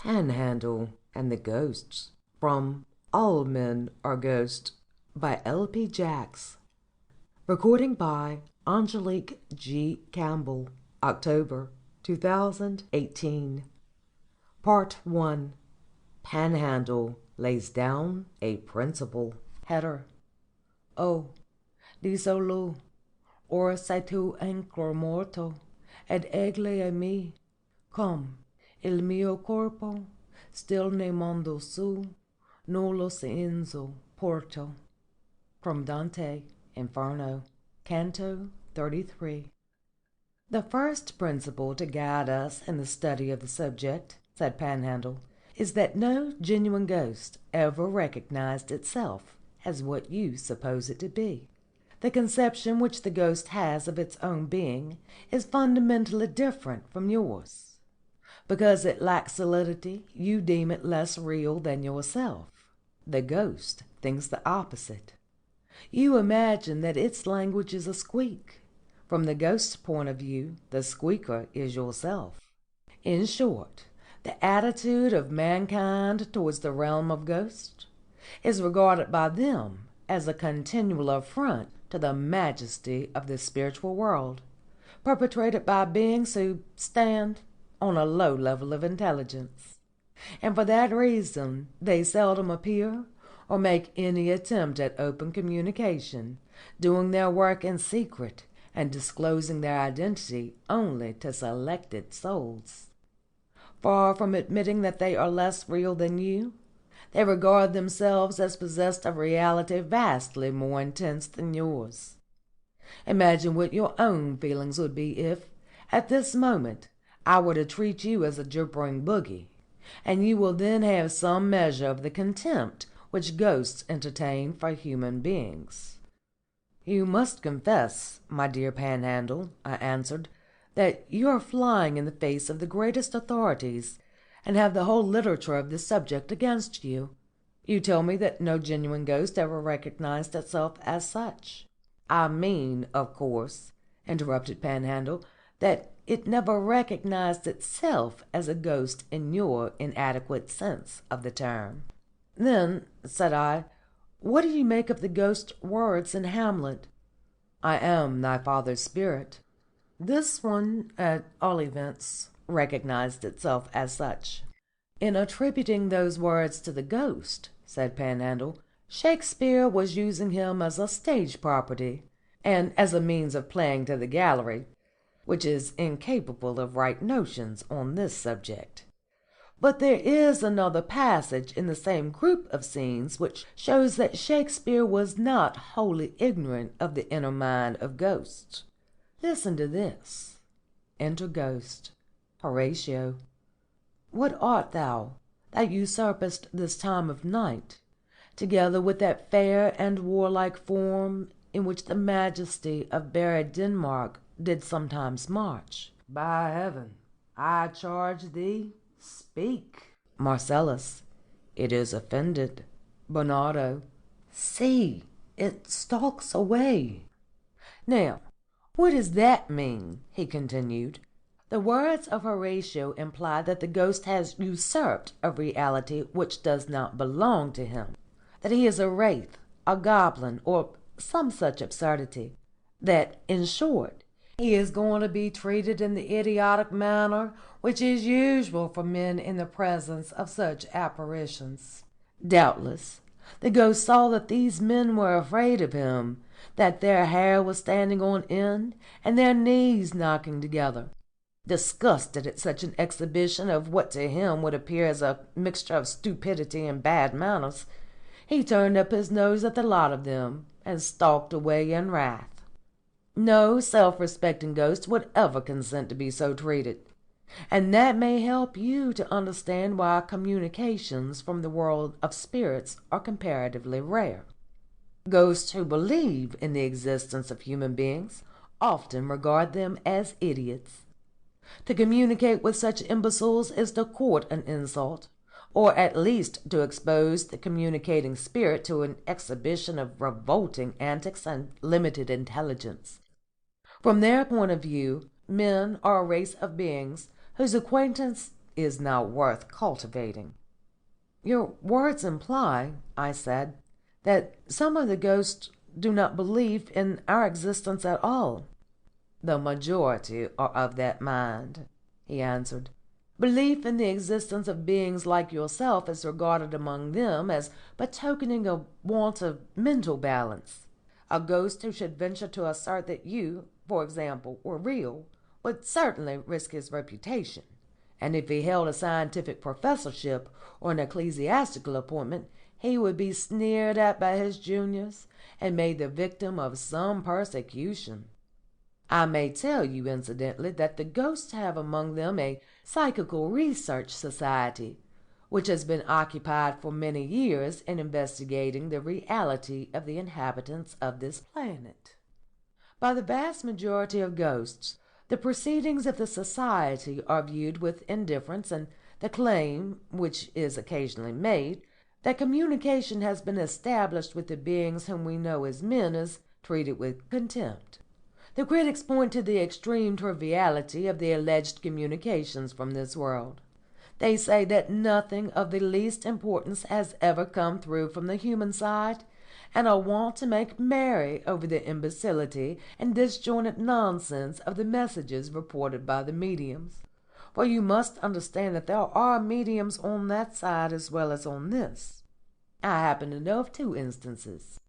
Panhandle and the Ghosts from All Men Are Ghosts by L.P. Jacks. Recording by Angelique G. Campbell. October 2018. Part 1. Panhandle lays down a principle. Header. Oh, di solo, ora sei tu ancora morto, ed egli a me. Come, il mio corpo, still ne mondo su, nullo senza porto. From Dante, Inferno, Canto 33. The first principle to guide us in the study of the subject, said Panhandle, is that no genuine ghost ever recognized itself as what you suppose it to be. The conception which the ghost has of its own being is fundamentally different from yours. Because it lacks solidity, you deem it less real than yourself. The ghost thinks the opposite. You imagine that its language is a squeak. From the ghost's point of view, the squeaker is yourself. In short, the attitude of mankind towards the realm of ghosts is regarded by them as a continual affront to the majesty of the spiritual world, perpetrated by beings who stand on a low level of intelligence. And for that reason they seldom appear or make any attempt at open communication, doing their work in secret and disclosing their identity only to selected souls. Far from admitting that they are less real than you, they regard themselves as possessed of reality vastly more intense than yours. Imagine what your own feelings would be if, at this moment, I were to treat you as a gibbering boogie, and you will then have some measure of the contempt which ghosts entertain for human beings. You must confess, my dear Panhandle, I answered, that you are flying in the face of the greatest authorities, and have the whole literature of this subject against you. You tell me that no genuine ghost ever recognized itself as such. I mean, of course, interrupted Panhandle, that it never recognized itself as a ghost in your inadequate sense of the term. Then, said I, what do you make of the ghost's words in Hamlet? I am thy father's spirit. This one, at all events, recognized itself as such. In attributing those words to the ghost, said Panhandle, Shakespeare was using him as a stage property, and as a means of playing to the gallery, which is incapable of right notions on this subject. But there is another passage in the same group of scenes which shows that Shakespeare was not wholly ignorant of the inner mind of ghosts. Listen to this. Enter Ghost. Horatio. What art thou, that usurpest this time of night, together with that fair and warlike form in which the majesty of buried Denmark did sometimes march? By heaven, I charge thee, speak. Marcellus. It is offended. Bernardo. See, it stalks away. Now, what does that mean? He continued. The words of Horatio imply that the ghost has usurped a reality which does not belong to him, that he is a wraith, a goblin, or some such absurdity, that, in short, he is going to be treated in the idiotic manner which is usual for men in the presence of such apparitions. Doubtless, the ghost saw that these men were afraid of him, that their hair was standing on end and their knees knocking together. Disgusted at such an exhibition of what to him would appear as a mixture of stupidity and bad manners, he turned up his nose at the lot of them and stalked away in wrath. No self-respecting ghost would ever consent to be so treated, and that may help you to understand why communications from the world of spirits are comparatively rare. Ghosts who believe in the existence of human beings often regard them as idiots. To communicate with such imbeciles is to court an insult, or at least to expose the communicating spirit to an exhibition of revolting antics and limited intelligence. From their point of view, men are a race of beings whose acquaintance is not worth cultivating." "Your words imply," I said, "that some of the ghosts do not believe in our existence at all." "The majority are of that mind," he answered. "Belief in the existence of beings like yourself is regarded among them as betokening a want of mental balance. A ghost who should venture to assert that you, for example, were real, would certainly risk his reputation, and if he held a scientific professorship or an ecclesiastical appointment he would be sneered at by his juniors and made the victim of some persecution. I may tell you incidentally that the ghosts have among them a Psychical Research Society, which has been occupied for many years in investigating the reality of the inhabitants of this planet. By the vast majority of ghosts, the proceedings of the society are viewed with indifference, and the claim, which is occasionally made, that communication has been established with the beings whom we know as men is treated with contempt. The critics point to the extreme triviality of the alleged communications from this world. They say that nothing of the least importance has ever come through from the human side, and are wont to make merry over the imbecility and disjointed nonsense of the messages reported by the mediums. For you must understand that there are mediums on that side as well as on this. I happen to know of 2 instances.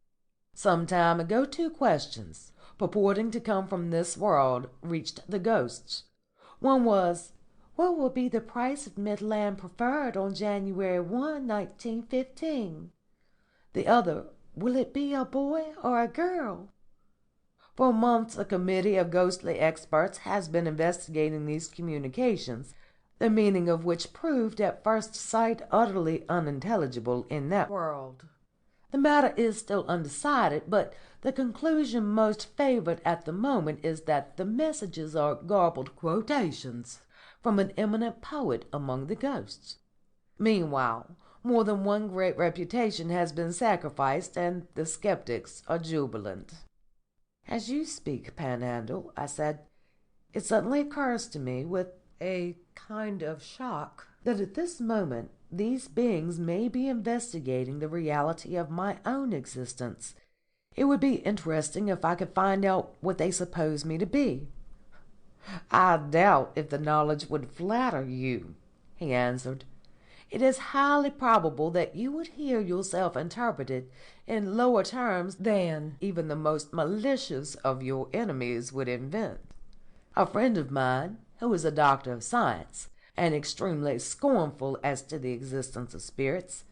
Some time ago 2 questions, purporting to come from this world, reached the ghosts. One was, "What will be the price of Midland Preferred on January 1, 1915?" The other, "Will it be a boy or a girl?" For months a committee of ghostly experts has been investigating these communications, the meaning of which proved at first sight utterly unintelligible in that world. The matter is still undecided, but the conclusion most favored at the moment is that the messages are garbled quotations from an eminent poet among the ghosts. Meanwhile, more than one great reputation has been sacrificed, and the skeptics are jubilant. "As you speak, Panhandle," I said, "it suddenly occurs to me, with a kind of shock, that at this moment these beings may be investigating the reality of my own existence. It would be interesting if I could find out what they suppose me to be." "I doubt if the knowledge would flatter you," he answered. "It is highly probable that you would hear yourself interpreted in lower terms than even the most malicious of your enemies would invent. A friend of mine, who is a doctor of science, and extremely scornful as to the existence of spirits,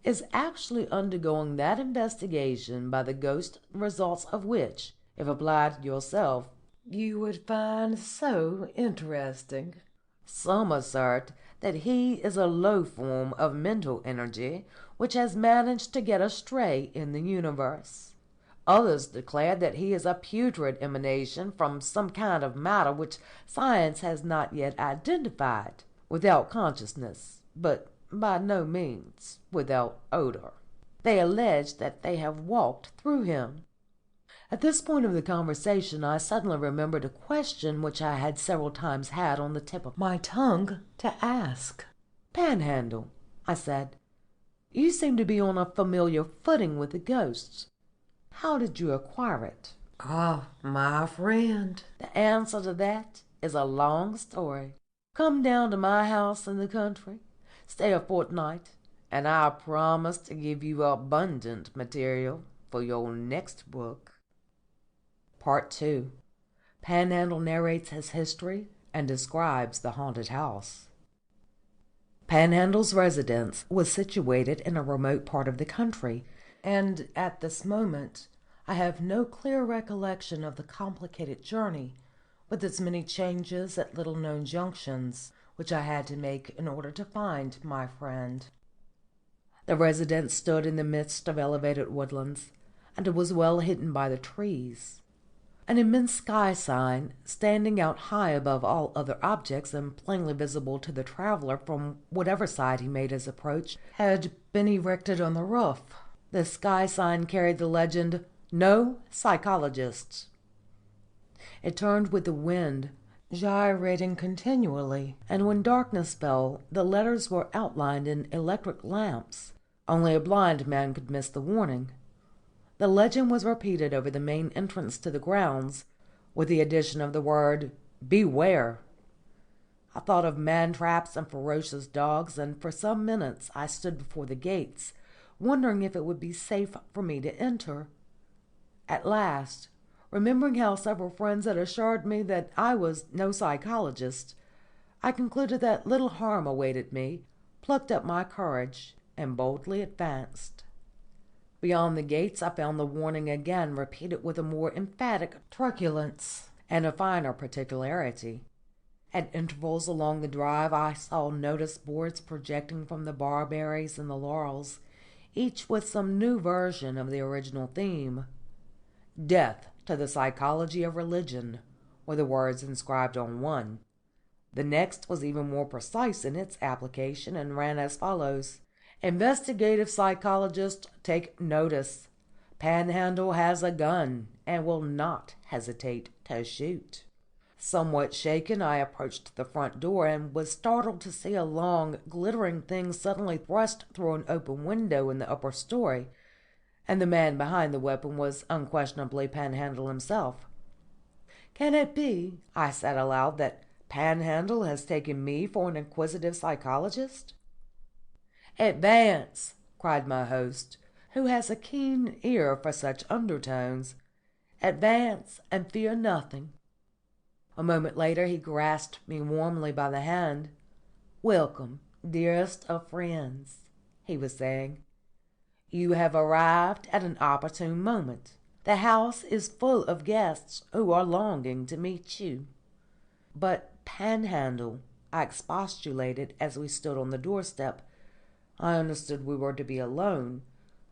is actually undergoing that investigation by the ghost results of which, if applied to yourself, you would find so interesting. Some assert that he is a low form of mental energy which has managed to get astray in the universe. Others declare that he is a putrid emanation from some kind of matter which science has not yet identified, without consciousness, but by no means without odor. They allege that they have walked through him." At this point of the conversation I suddenly remembered a question which I had several times had on the tip of my tongue to ask. "Panhandle," I said, "you seem to be on a familiar footing with the ghosts. How did you acquire it?" "Ah, my friend, the answer to that is a long story. Come down to my house in the country, stay a fortnight, and I promise to give you abundant material for your next book." Part 2. Panhandle narrates his history and describes the haunted house. Panhandle's residence was situated in a remote part of the country, and at this moment I have no clear recollection of the complicated journey, with its many changes at little known junctions, which I had to make in order to find my friend. The residence stood in the midst of elevated woodlands, and it was well hidden by the trees. An immense sky sign, standing out high above all other objects and plainly visible to the traveller from whatever side he made his approach, had been erected on the roof. The sky sign carried the legend, "No Psychologists." It turned with the wind, gyrating continually, and when darkness fell, the letters were outlined in electric lamps. Only a blind man could miss the warning. The legend was repeated over the main entrance to the grounds, with the addition of the word "Beware." I thought of man-traps and ferocious dogs, and for some minutes I stood before the gates, wondering if it would be safe for me to enter. At last, remembering how several friends had assured me that I was no psychologist, I concluded that little harm awaited me, plucked up my courage, and boldly advanced. Beyond the gates I found the warning again repeated with a more emphatic truculence and a finer particularity. At intervals along the drive I saw notice boards projecting from the barberries and the laurels, each with some new version of the original theme. "Death to the psychology of religion" were the words inscribed on one. The next was even more precise in its application, and ran as follows: "Investigative psychologists take notice. Panhandle has a gun and will not hesitate to shoot." Somewhat shaken, I approached the front door, and was startled to see a long, glittering thing suddenly thrust through an open window in the upper story, and the man behind the weapon was unquestionably Panhandle himself. "Can it be," I said aloud, "that Panhandle has taken me for an inquisitive psychologist?" "Advance!" cried my host, who has a keen ear for such undertones. "Advance, and fear nothing." A moment later he grasped me warmly by the hand. "Welcome, dearest of friends," he was saying. "You have arrived at an opportune moment. The house is full of guests who are longing to meet you." "But, Panhandle," I expostulated as we stood on the doorstep, "I understood we were to be alone.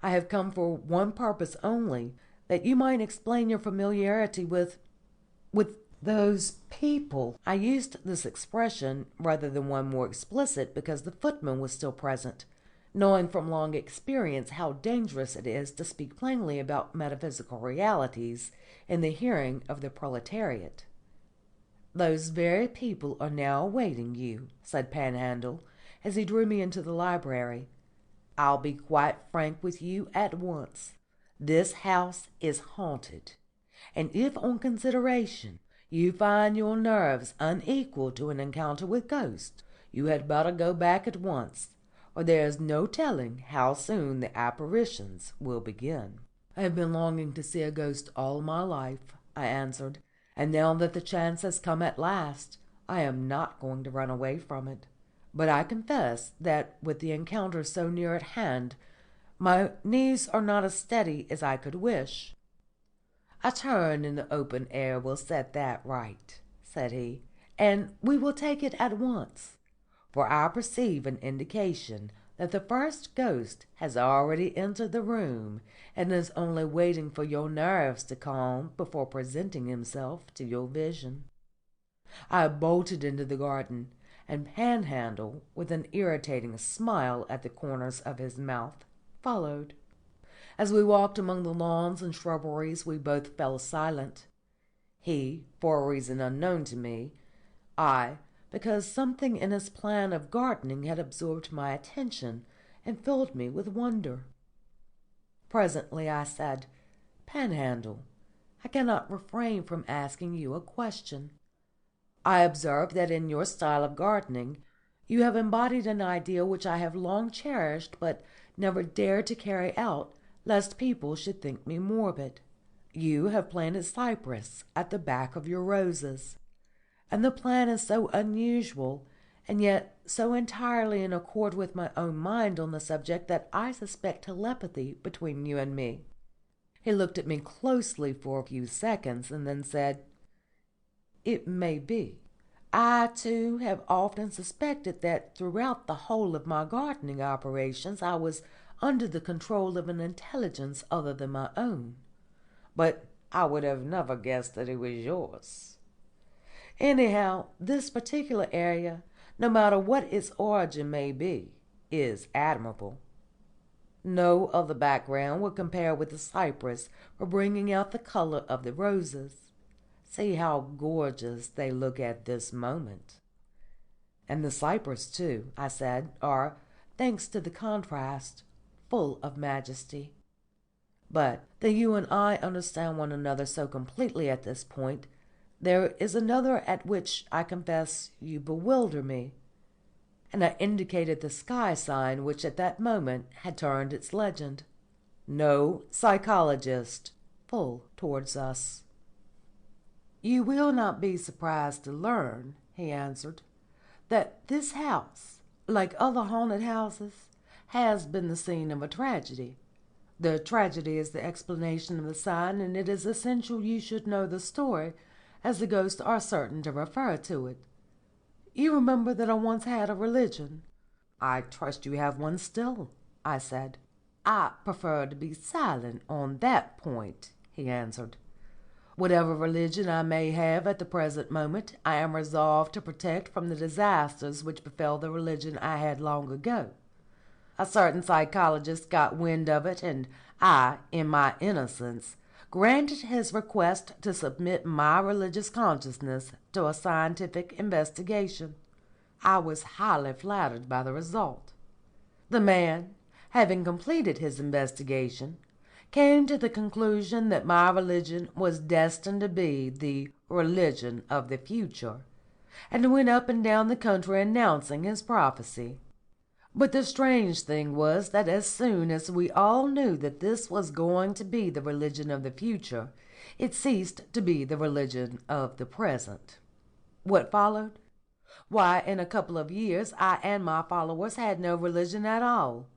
I have come for one purpose only, that you might explain your familiarity with those people." I used this expression rather than one more explicit because the footman was still present, knowing from long experience how dangerous it is to speak plainly about metaphysical realities in the hearing of the proletariat. "Those very people are now awaiting you," said Panhandle, as he drew me into the library. "I'll be quite frank with you at once. This house is haunted, and if on consideration you find your nerves unequal to an encounter with ghosts, you had better go back at once, for there is no telling how soon the apparitions will begin." "I have been longing to see a ghost all my life," I answered, "and now that the chance has come at last, I am not going to run away from it. But I confess that with the encounter so near at hand, my knees are not as steady as I could wish." "A turn in the open air will set that right," said he, "and we will take it at once, for I perceive an indication that the first ghost has already entered the room and is only waiting for your nerves to calm before presenting himself to your vision." I bolted into the garden, and Panhandle, with an irritating smile at the corners of his mouth, followed. As we walked among the lawns and shrubberies we both fell silent. He, for a reason unknown to me; I, because something in his plan of gardening had absorbed my attention and filled me with wonder. Presently I said, "Panhandle, I cannot refrain from asking you a question. I observe that in your style of gardening you have embodied an ideal which I have long cherished but never dared to carry out lest people should think me morbid. You have planted cypress at the back of your roses, and the plan is so unusual and yet so entirely in accord with my own mind on the subject that I suspect telepathy between you and me." He looked at me closely for a few seconds and then said, "It may be. I, too, have often suspected that throughout the whole of my gardening operations I was under the control of an intelligence other than my own, but I would have never guessed that it was yours. Anyhow, this particular area, no matter what its origin may be, is admirable. No other background would compare with the cypress for bringing out the color of the roses. See how gorgeous they look at this moment. And the cypress, too, I said, are, thanks to the contrast, full of majesty. But though you and I understand one another so completely at this point, there is another at which I confess you bewilder me. And I indicated the sky sign which at that moment had turned its legend. No psychologist, full towards us. You will not be surprised to learn, he answered, that this house, like other haunted houses, has been the scene of a tragedy. The tragedy is the explanation of the sign, and it is essential you should know the story, as the ghosts are certain to refer to it. You remember that I once had a religion. I trust you have one still, I said. I prefer to be silent on that point, he answered. Whatever religion I may have at the present moment, I am resolved to protect from the disasters which befell the religion I had long ago. A certain psychologist got wind of it, and I, in my innocence, granted his request to submit my religious consciousness to a scientific investigation. I was highly flattered by the result. The man, having completed his investigation, came to the conclusion that my religion was destined to be the religion of the future, and went up and down the country announcing his prophecy. But the strange thing was that as soon as we all knew that this was going to be the religion of the future, it ceased to be the religion of the present. What followed? Why, in a couple of years I and my followers had no religion at all.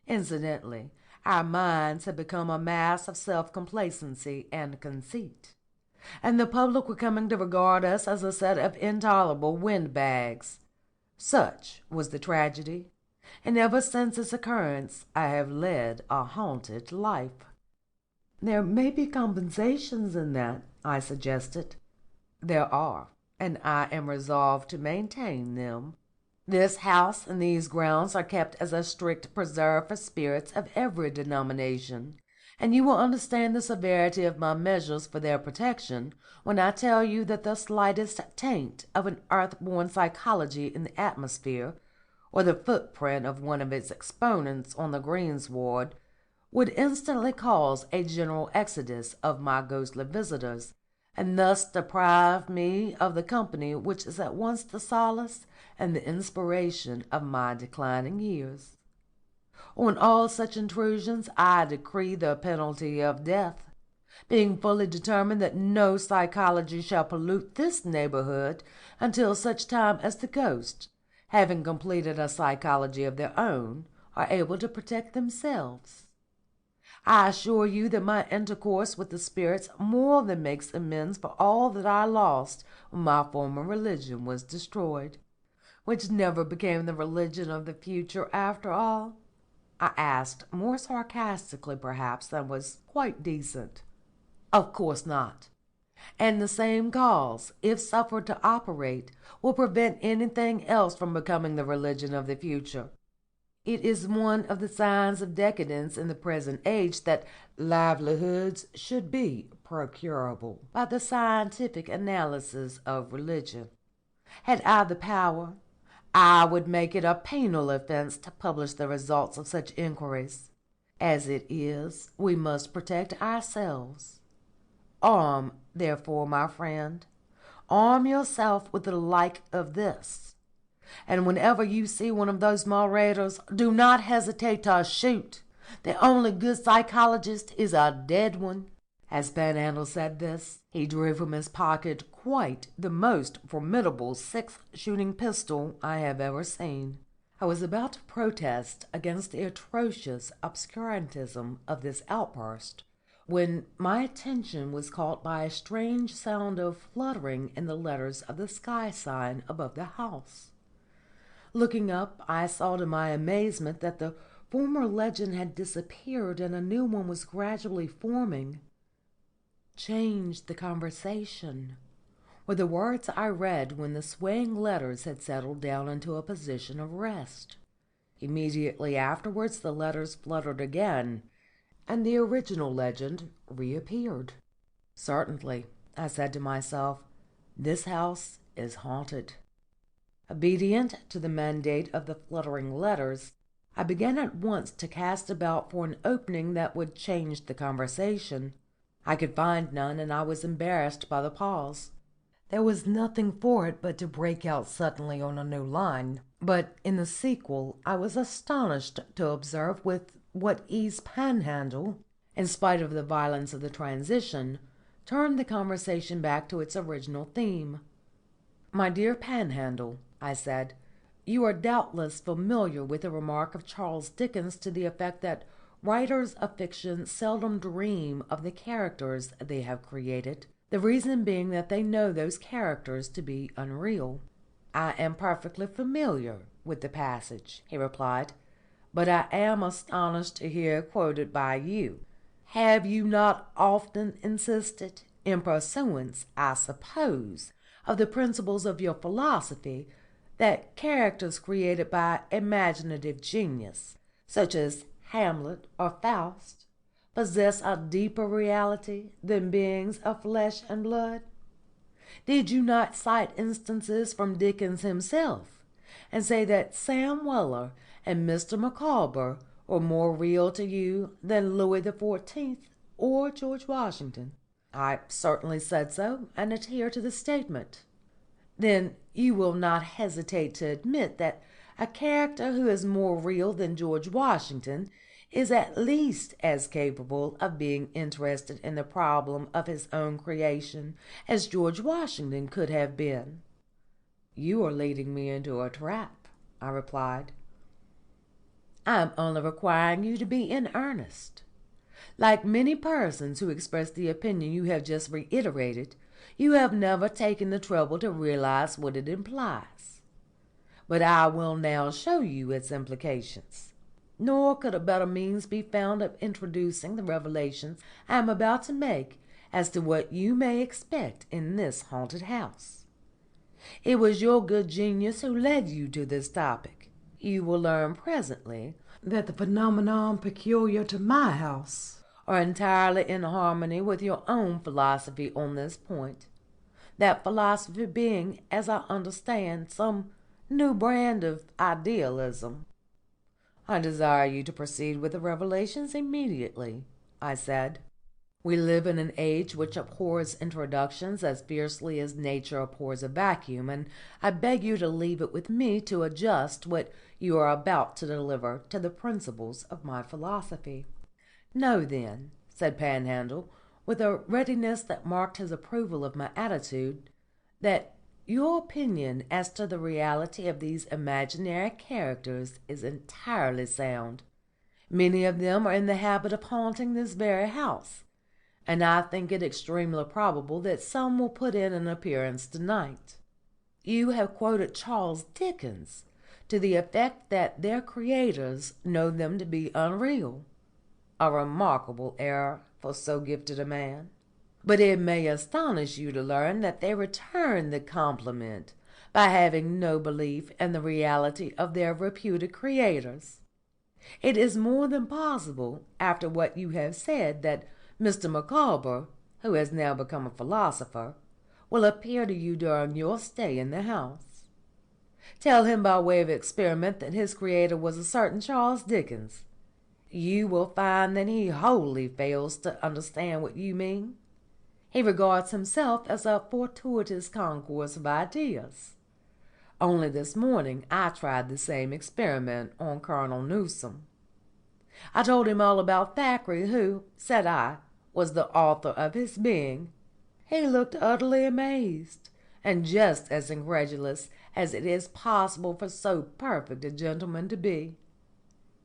Incidentally, our minds had become a mass of self-complacency and conceit, and the public were coming to regard us as a set of intolerable windbags. Such was the tragedy, and ever since its occurrence I have led a haunted life. There may be compensations in that, I suggested. There are, and I am resolved to maintain them. This house and these grounds are kept as a strict preserve for spirits of every denomination, and you will understand the severity of my measures for their protection when I tell you that the slightest taint of an earth-born psychology in the atmosphere, or the footprint of one of its exponents on the greensward, would instantly cause a general exodus of my ghostly visitors, and thus deprive me of the company which is at once the solace and the inspiration of my declining years. On all such intrusions I decree the penalty of death, being fully determined that no psychology shall pollute this neighborhood until such time as the ghosts, having completed a psychology of their own, are able to protect themselves. I assure you that my intercourse with the spirits more than makes amends for all that I lost when my former religion was destroyed, which never became the religion of the future after all, I asked, more sarcastically perhaps than was quite decent. Of course not. And the same cause, if suffered to operate, will prevent anything else from becoming the religion of the future. It is one of the signs of decadence in the present age that livelihoods should be procurable by the scientific analysis of religion. Had I the power, I would make it a penal offence to publish the results of such inquiries. As it is, we must protect ourselves. Arm, therefore, my friend, arm yourself with the like of this. And whenever you see one of those marauders, do not hesitate to shoot. The only good psychologist is a dead one. As Panhandle said this, he drew from his pocket quite the most formidable six-shooting pistol I have ever seen. I was about to protest against the atrocious obscurantism of this outburst, when my attention was caught by a strange sound of fluttering in the letters of the sky sign above the house. Looking up, I saw to my amazement that the former legend had disappeared and a new one was gradually forming. "Change the conversation," were the words I read when the swaying letters had settled down into a position of rest. Immediately afterwards the letters fluttered again, and the original legend reappeared. Certainly, I said to myself. This house is haunted. Obedient to the mandate of the fluttering letters, I began at once to cast about for an opening that would change the conversation. I could find none, and I was embarrassed by the pause. There was nothing for it but to break out suddenly on a new line, but in the sequel I was astonished to observe with what ease Panhandle, in spite of the violence of the transition, turned the conversation back to its original theme. "My dear Panhandle," I said, "you are doubtless familiar with the remark of Charles Dickens to the effect that writers of fiction seldom dream of the characters they have created, the reason being that they know those characters to be unreal." "I am perfectly familiar with the passage," he replied, "but I am astonished to hear it quoted by you. Have you not often insisted, in pursuance, I suppose, of the principles of your philosophy, that characters created by imaginative genius, such as Hamlet or Faust, possess a deeper reality than beings of flesh and blood? Did you not cite instances from Dickens himself, and say that Sam Weller and Mr. Micawber were more real to you than Louis XIV or George Washington?" "I certainly said so, and adhere to the statement." "Then you will not hesitate to admit that a character who is more real than George Washington is at least as capable of being interested in the problem of his own creation as George Washington could have been." "You are leading me into a trap," I replied. "I am only requiring you to be in earnest. Like many persons who express the opinion you have just reiterated, you have never taken the trouble to realize what it implies. But I will now show you its implications. Nor could a better means be found of introducing the revelations I am about to make as to what you may expect in this haunted house. It was your good genius who led you to this topic. You will learn presently that the phenomena peculiar to my house are entirely in harmony with your own philosophy on this point, that philosophy being, as I understand, some new brand of idealism." "I desire you to proceed with the revelations immediately," I said. "We live in an age which abhors introductions as fiercely as nature abhors a vacuum, and I beg you to leave it with me to adjust what you are about to deliver to the principles of my philosophy." "Know, then," said Panhandle, with a readiness that marked his approval of my attitude, "that your opinion as to the reality of these imaginary characters is entirely sound. Many of them are in the habit of haunting this very house, and I think it extremely probable that some will put in an appearance to-night. You have quoted Charles Dickens to the effect that their creators know them to be unreal. A remarkable error for so gifted a man. But it may astonish you to learn that they return the compliment by having no belief in the reality of their reputed creators. It is more than possible, after what you have said, that Mr. Micawber, who has now become a philosopher, will appear to you during your stay in the house. Tell him by way of experiment that his creator was a certain Charles Dickens. You will find that he wholly fails to understand what you mean. He regards himself as a fortuitous concourse of ideas. Only this morning I tried the same experiment on Colonel Newsome. I told him all about Thackeray, who, said I, was the author of his being. He looked utterly amazed, and just as incredulous as it is possible for so perfect a gentleman to be.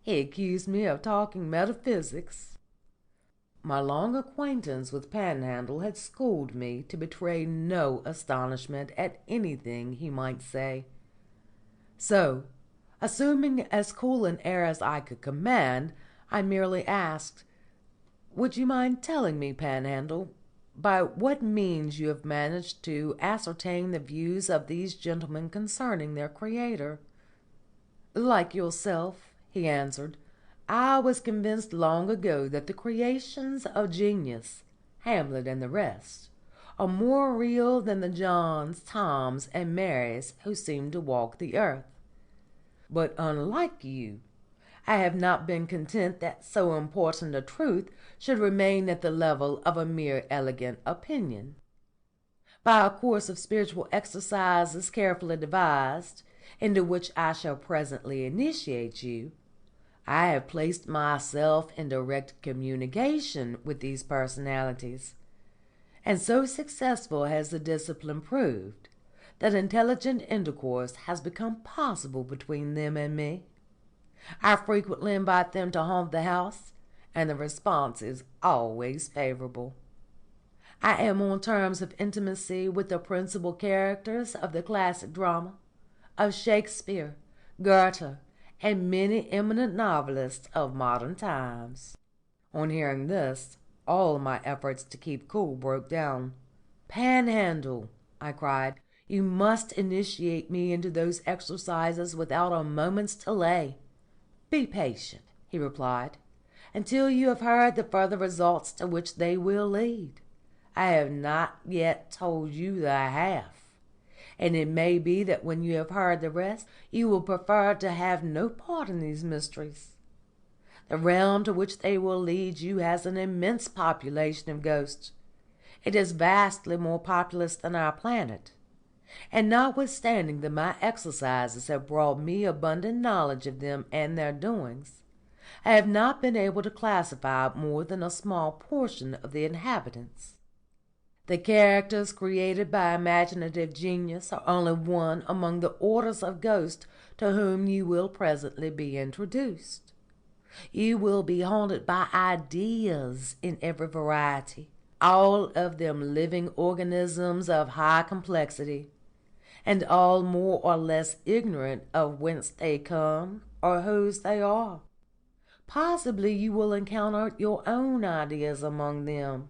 He accused me of talking metaphysics. My long acquaintance with Panhandle had schooled me to betray no astonishment at anything he might say. So, assuming as cool an air as I could command, I merely asked, "Would you mind telling me, Panhandle, by what means you have managed to ascertain the views of these gentlemen concerning their Creator?" "Like yourself," he answered, "I was convinced long ago that the creations of genius, Hamlet and the rest, are more real than the Johns, Toms, and Marys who seem to walk the earth. But unlike you, I have not been content that so important a truth should remain at the level of a mere elegant opinion. By a course of spiritual exercises carefully devised, into which I shall presently initiate you, I have placed myself in direct communication with these personalities, and so successful has the discipline proved that intelligent intercourse has become possible between them and me. I frequently invite them to haunt the house, and the response is always favorable. I am on terms of intimacy with the principal characters of the classic drama, of Shakespeare, Goethe, and many eminent novelists of modern times." On hearing this, all my efforts to keep cool broke down. "Panhandle," I cried, "you must initiate me into those exercises without a moment's delay." "Be patient," he replied, "until you have heard the further results to which they will lead. I have not yet told you the half, and it may be that when you have heard the rest you will prefer to have no part in these mysteries. The realm to which they will lead you has an immense population of ghosts. It is vastly more populous than our planet, and notwithstanding that my exercises have brought me abundant knowledge of them and their doings, I have not been able to classify more than a small portion of the inhabitants. The characters created by imaginative genius are only one among the orders of ghosts to whom you will presently be introduced. You will be haunted by ideas in every variety, all of them living organisms of high complexity, and all more or less ignorant of whence they come or whose they are. Possibly you will encounter your own ideas among them,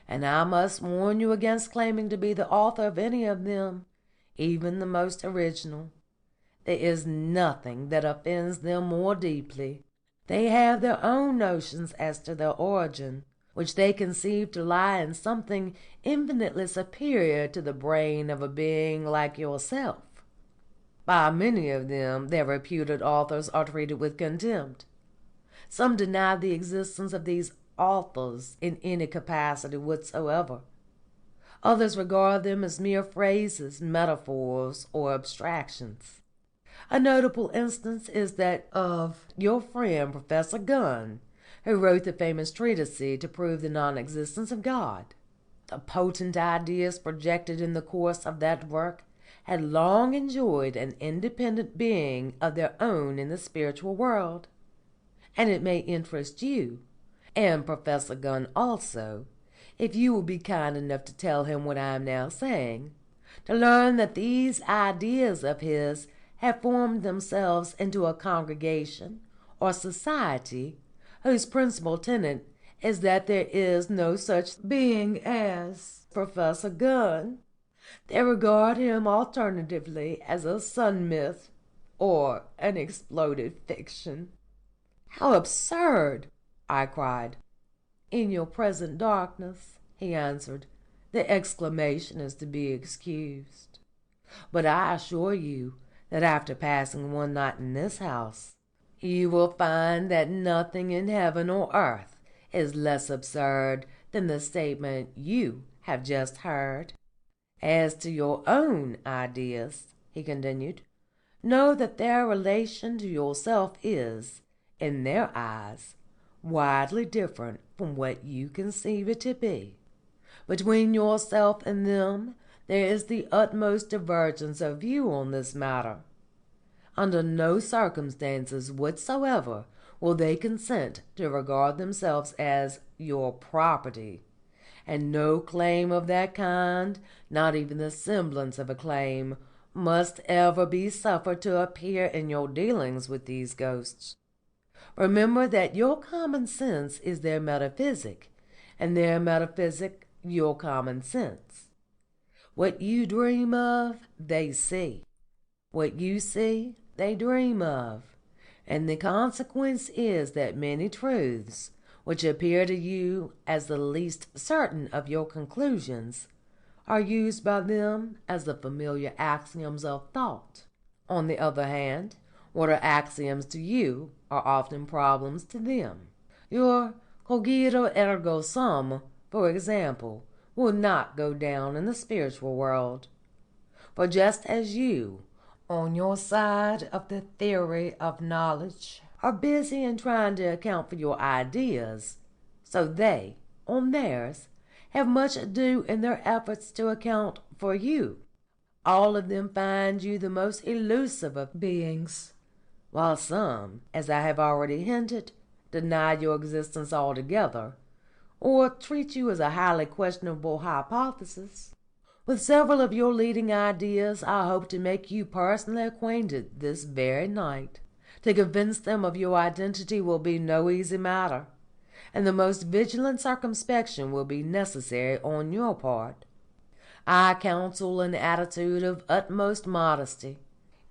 and I must warn you against claiming to be the author of any of them, even the most original. There is nothing that offends them more deeply. They have their own notions as to their origin, which they conceive to lie in something infinitely superior to the brain of a being like yourself. By many of them their reputed authors are treated with contempt. Some deny the existence of these authors in any capacity whatsoever. Others regard them as mere phrases, metaphors, or abstractions. A notable instance is that of your friend Professor Gunn, who wrote the famous treatise to prove the non-existence of God. The potent ideas projected in the course of that work had long enjoyed an independent being of their own in the spiritual world, and it may interest you, and Professor Gunn also, if you will be kind enough to tell him what I am now saying, to learn that these ideas of his have formed themselves into a congregation or society whose principal tenet is that there is no such being as Professor Gunn. They regard him alternatively as a sun myth or an exploded fiction." "How absurd!" I cried. "In your present darkness," he answered, "the exclamation is to be excused. But I assure you that after passing one night in this house, you will find that nothing in heaven or earth is less absurd than the statement you have just heard. As to your own ideas," he continued, "know that their relation to yourself is, in their eyes, widely different from what you conceive it to be. Between yourself and them there is the utmost divergence of view on this matter. Under no circumstances whatsoever will they consent to regard themselves as your property, and no claim of that kind, not even the semblance of a claim, must ever be suffered to appear in your dealings with these ghosts. Remember that your common sense is their metaphysic, and their metaphysic your common sense. What you dream of, they see. What you see, they dream of. And the consequence is that many truths, which appear to you as the least certain of your conclusions, are used by them as the familiar axioms of thought. On the other hand, what are axioms to you are often problems to them. Your cogito ergo sum, for example, will not go down in the spiritual world. For just as you, on your side of the theory of knowledge, are busy in trying to account for your ideas, so they, on theirs, have much ado in their efforts to account for you. All of them find you the most elusive of beings, while some, as I have already hinted, deny your existence altogether, or treat you as a highly questionable hypothesis. With several of your leading ideas I hope to make you personally acquainted this very night. To convince them of your identity will be no easy matter, and the most vigilant circumspection will be necessary on your part. I counsel an attitude of utmost modesty.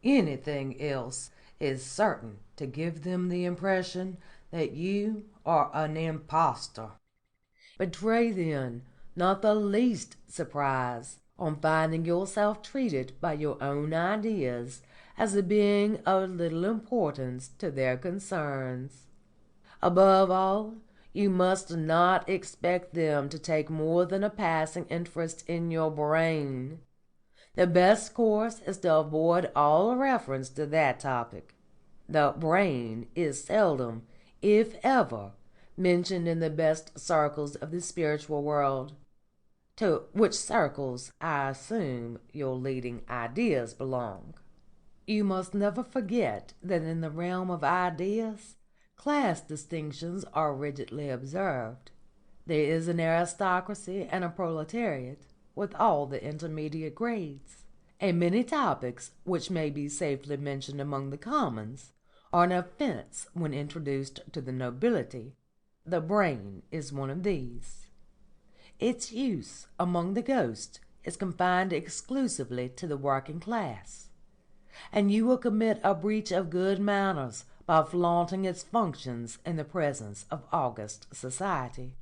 Anything else is certain to give them the impression that you are an impostor. Betray then not the least surprise on finding yourself treated by your own ideas as a being of little importance to their concerns. Above all, you must not expect them to take more than a passing interest in your brain. The best course is to avoid all reference to that topic. The brain is seldom, if ever, mentioned in the best circles of the spiritual world, to which circles I assume your leading ideas belong. You must never forget that in the realm of ideas, class distinctions are rigidly observed. There is an aristocracy and a proletariat, with all the intermediate grades, and many topics which may be safely mentioned among the commons are an offence when introduced to the nobility. The brain is one of these. Its use among the ghosts is confined exclusively to the working class, and you will commit a breach of good manners by flaunting its functions in the presence of august society.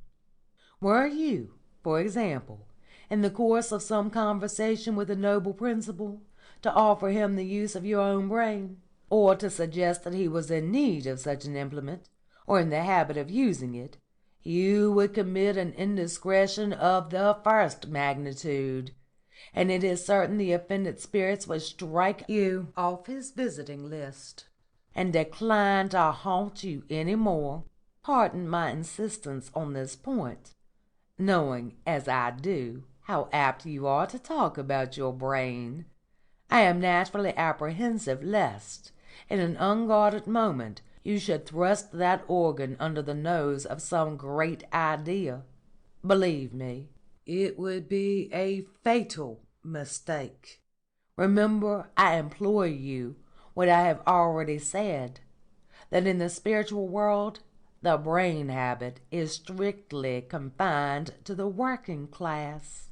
Were you, for example, in the course of some conversation with a noble principal, to offer him the use of your own brain, or to suggest that he was in need of such an implement, or in the habit of using it, you would commit an indiscretion of the first magnitude, and it is certain the offended spirits would strike you off his visiting list, and decline to haunt you any more. Pardon my insistence on this point, knowing, as I do, how apt you are to talk about your brain. I am naturally apprehensive lest, in an unguarded moment, you should thrust that organ under the nose of some great idea. Believe me, it would be a fatal mistake. Remember, I implore you what I have already said, that in the spiritual world the brain habit is strictly confined to the working class.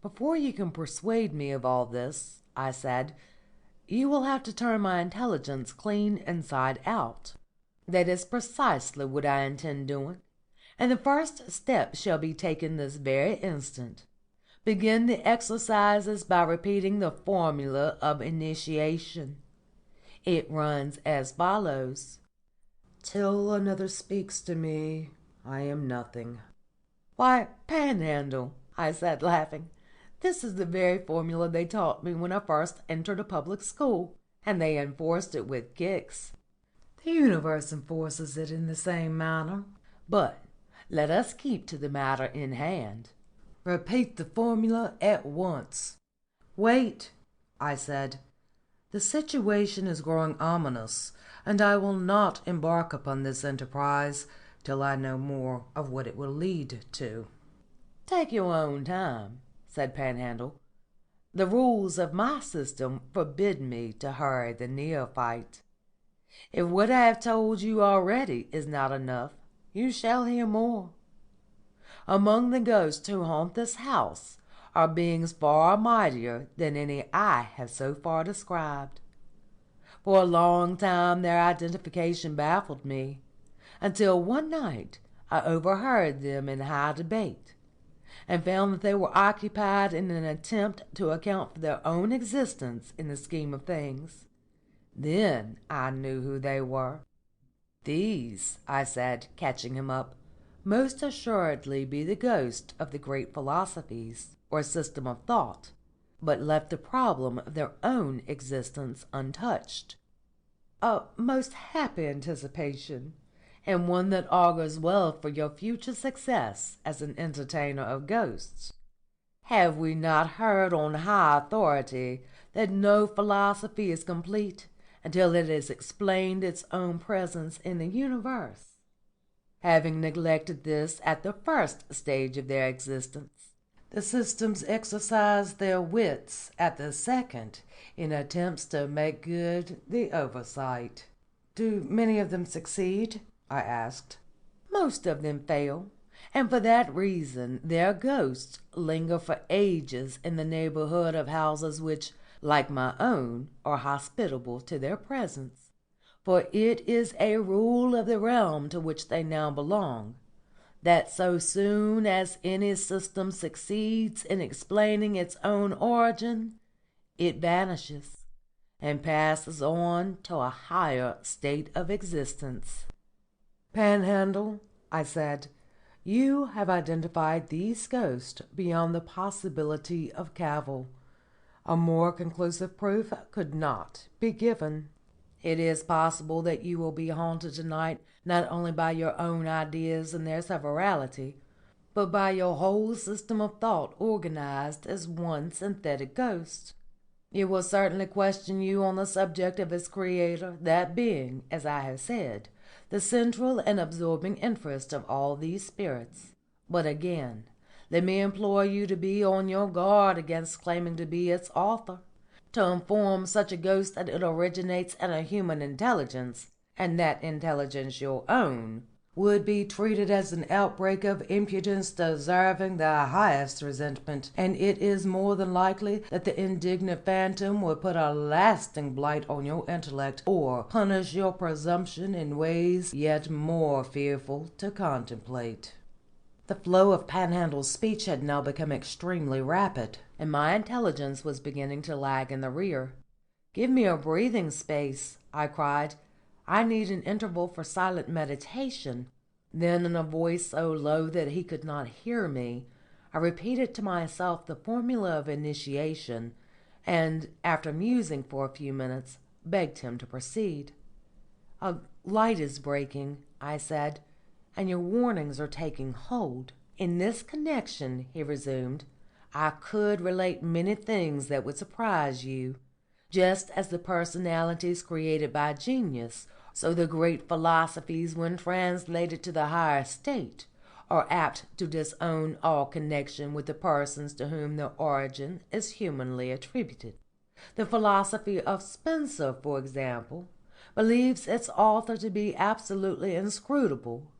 Before you can persuade me of all this, I said, you will have to turn my intelligence clean inside out. That is precisely what I intend doing, and the first step shall be taken this very instant. Begin the exercises by repeating the formula of initiation. It runs as follows: "Till another speaks to me, I am nothing." "Why, Panhandle," I said, laughing, "this is the very formula they taught me when I first entered a public school, and they enforced it with kicks. The universe enforces it in the same manner. But let us keep to the matter in hand. Repeat the formula at once." "Wait," I said. "The situation is growing ominous, and I will not embark upon this enterprise till I know more of what it will lead to." "Take your own time," said Panhandle. "The rules of my system forbid me to hurry the neophyte. If what I have told you already is not enough, you shall hear more. Among the ghosts who haunt this house are beings far mightier than any I have so far described. For a long time their identification baffled me, until one night I overheard them in high debate, and found that they were occupied in an attempt to account for their own existence in the scheme of things. Then I knew who they were. These, I said, catching him up, most assuredly be the ghosts of the great philosophies, or system of thought, but left the problem of their own existence untouched. A most happy anticipation, and one that augurs well for your future success as an entertainer of ghosts. Have we not heard on high authority that no philosophy is complete until it has explained its own presence in the universe? Having neglected this at the first stage of their existence, the systems exercise their wits at the second in attempts to make good the oversight. Do many of them succeed? I asked. Most of them fail, and for that reason their ghosts linger for ages in the neighborhood of houses which, like my own, are hospitable to their presence. For it is a rule of the realm to which they now belong, that so soon as any system succeeds in explaining its own origin, it vanishes and passes on to a higher state of existence. Panhandle, I said, you have identified these ghosts beyond the possibility of cavil. A more conclusive proof could not be given. It is possible that you will be haunted tonight not only by your own ideas and their severalty, but by your whole system of thought organized as one synthetic ghost. It will certainly question you on the subject of its creator, that being, as I have said, the central and absorbing interest of all these spirits. But again, let me implore you to be on your guard against claiming to be its author. To inform such a ghost that it originates in a human intelligence, and that intelligence your own, would be treated as an outbreak of impudence deserving the highest resentment, and it is more than likely that the indignant phantom would put a lasting blight on your intellect, or punish your presumption in ways yet more fearful to contemplate. The flow of Panhandle's speech had now become extremely rapid, and my intelligence was beginning to lag in the rear. Give me a breathing space, I cried. I need an interval for silent meditation. Then, in a voice so low that he could not hear me, I repeated to myself the formula of initiation, and, after musing for a few minutes, begged him to proceed. A light is breaking, I said, and your warnings are taking hold. In this connection, he resumed, I could relate many things that would surprise you. Just as the personalities created by genius, so the great philosophies, when translated to the higher state, are apt to disown all connection with the persons to whom their origin is humanly attributed. The philosophy of Spencer, for example, believes its author to be absolutely inscrutable.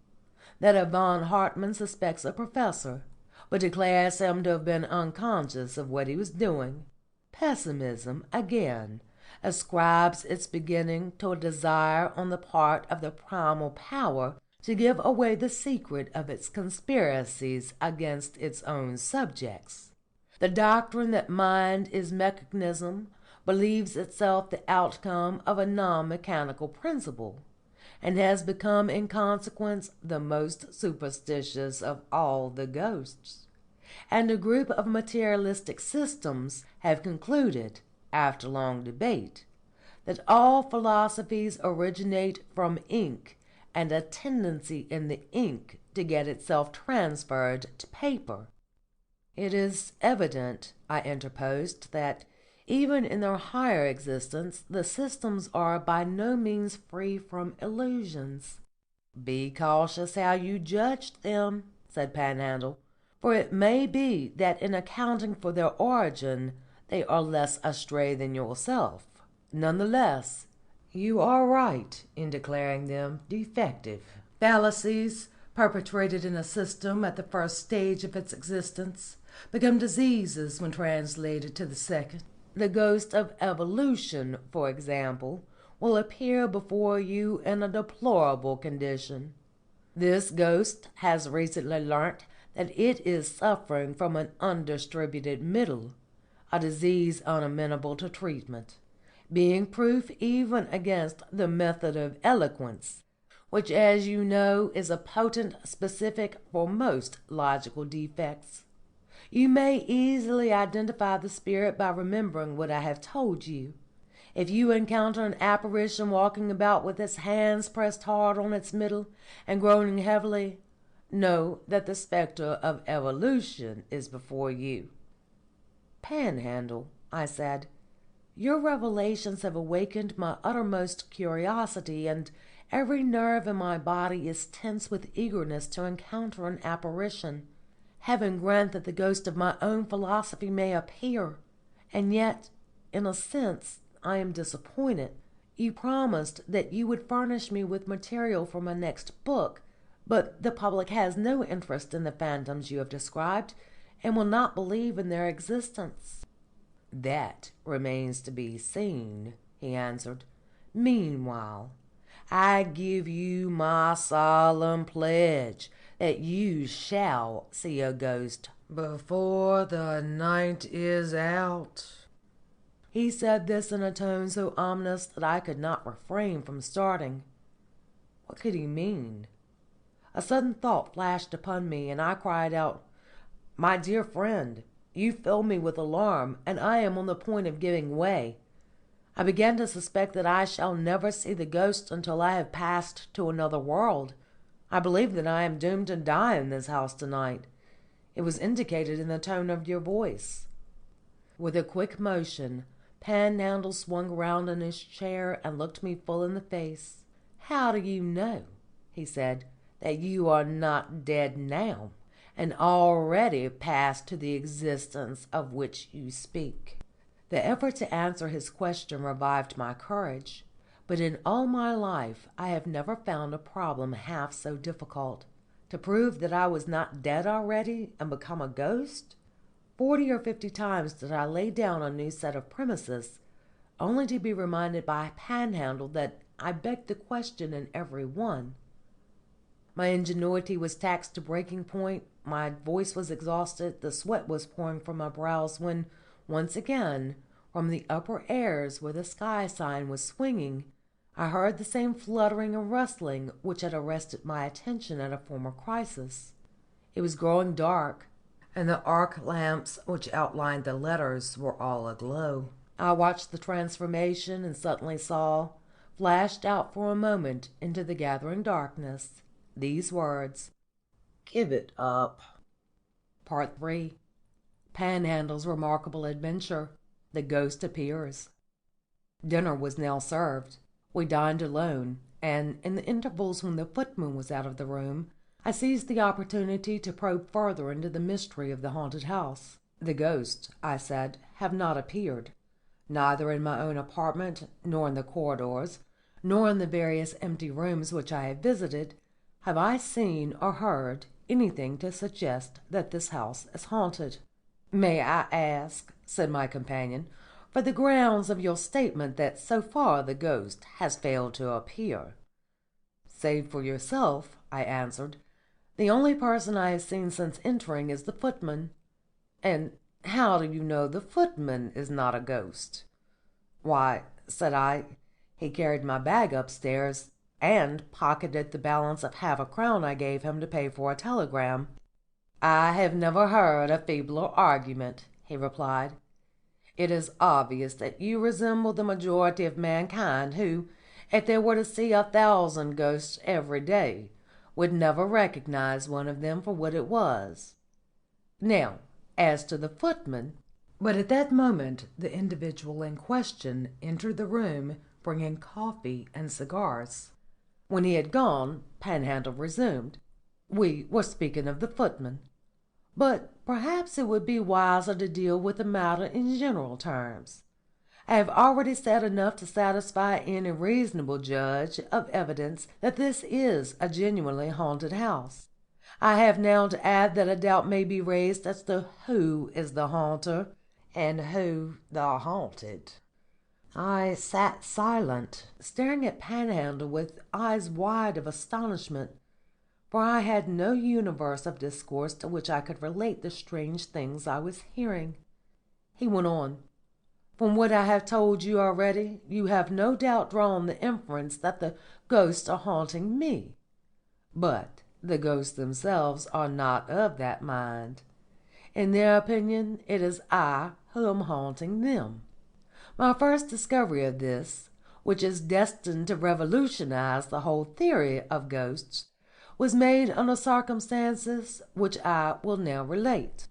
That of von Hartmann suspects a professor, but declares him to have been unconscious of what he was doing. Pessimism, again, ascribes its beginning to a desire on the part of the primal power to give away the secret of its conspiracies against its own subjects. The doctrine that mind is mechanism believes itself the outcome of a non-mechanical principle, and has become in consequence the most superstitious of all the ghosts. And a group of materialistic systems have concluded, after long debate, that all philosophies originate from ink and a tendency in the ink to get itself transferred to paper. It is evident, I interposed, that even in their higher existence, the systems are by no means free from illusions. Be cautious how you judge them, said Panhandle, for it may be that in accounting for their origin they are less astray than yourself. None the less, you are right in declaring them defective. Fallacies perpetrated in a system at the first stage of its existence become diseases when translated to the second. The ghost of evolution, for example, will appear before you in a deplorable condition. This ghost has recently learnt that it is suffering from an undistributed middle, a disease unamenable to treatment, being proof even against the method of eloquence, which, as you know, is a potent specific for most logical defects. You may easily identify the spirit by remembering what I have told you. If you encounter an apparition walking about with its hands pressed hard on its middle and groaning heavily, know that the spectre of evolution is before you. Panhandle, I said, your revelations have awakened my uttermost curiosity, and every nerve in my body is tense with eagerness to encounter an apparition. Heaven grant that the ghost of my own philosophy may appear, and yet, in a sense, I am disappointed. You promised that you would furnish me with material for my next book, but the public has no interest in the phantoms you have described, and will not believe in their existence. That remains to be seen, he answered. Meanwhile, I give you my solemn pledge that you shall see a ghost before the night is out. He said this in a tone so ominous that I could not refrain from starting. What could he mean? A sudden thought flashed upon me, and I cried out, My dear friend, you fill me with alarm, and I am on the point of giving way. I begin to suspect that I shall never see the ghost until I have passed to another world. I believe that I am doomed to die in this house tonight. It was indicated in the tone of your voice. With a quick motion, Panhandle swung round in his chair and looked me full in the face. How do you know, he said, that you are not dead now, and already passed to the existence of which you speak? The effort to answer his question revived my courage, but in all my life I have never found a problem half so difficult. To prove that I was not dead already and become a ghost? 40 or 50 times did I lay down a new set of premises, only to be reminded by Panhandle that I begged the question in every one. My ingenuity was taxed to breaking point, my voice was exhausted, the sweat was pouring from my brows, when, once again, from the upper airs where the sky sign was swinging, I heard the same fluttering and rustling which had arrested my attention at a former crisis. It was growing dark, and the arc lamps which outlined the letters were all aglow. I watched the transformation and suddenly saw, flashed out for a moment into the gathering darkness, these words, Give it up. Part 3. Panhandle's Remarkable Adventure. The Ghost Appears. Dinner was now served. We dined alone, and in the intervals when the footman was out of the room, I seized the opportunity to probe further into the mystery of the haunted house. The ghosts, I said, have not appeared. Neither in my own apartment, nor in the corridors, nor in the various empty rooms which I have visited, have I seen or heard anything to suggest that this house is haunted. May I ask, said my companion, for the grounds of your statement that so far the ghost has failed to appear? Save for yourself, I answered, the only person I have seen since entering is the footman. And how do you know the footman is not a ghost? Why, said I, he carried my bag upstairs and pocketed the balance of half a crown I gave him to pay for a telegram. I have never heard a feebler argument, he replied. It is obvious that you resemble the majority of mankind who, if they were to see 1,000 ghosts every day, would never recognize one of them for what it was. Now, as to the footman— But at that moment the individual in question entered the room bringing coffee and cigars. When he had gone, Panhandle resumed. We were speaking of the footman. But perhaps it would be wiser to deal with the matter in general terms. I have already said enough to satisfy any reasonable judge of evidence that this is a genuinely haunted house. I have now to add that a doubt may be raised as to who is the haunter and who the haunted. I sat silent, staring at Panhandle with eyes wide of astonishment. for I had no universe of discourse to which I could relate the strange things I was hearing. He went on. From what I have told you already, you have no doubt drawn the inference that the ghosts are haunting me. But the ghosts themselves are not of that mind. In their opinion, it is I who am haunting them. My first discovery of this, which is destined to revolutionize the whole theory of ghosts, was made under circumstances which I will now relate.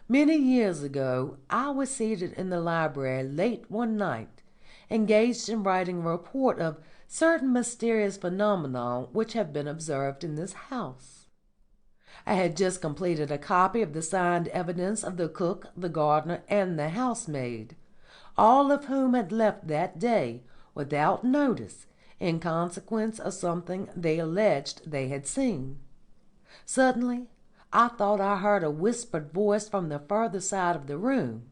Many years ago I was seated in the library late one night, engaged in writing a report of certain mysterious phenomena which have been observed in this house. I had just completed a copy of the signed evidence of the cook, the gardener, and the housemaid, all of whom had left that day without notice in consequence of something they alleged they had seen. Suddenly I thought I heard a whispered voice from the further side of the room,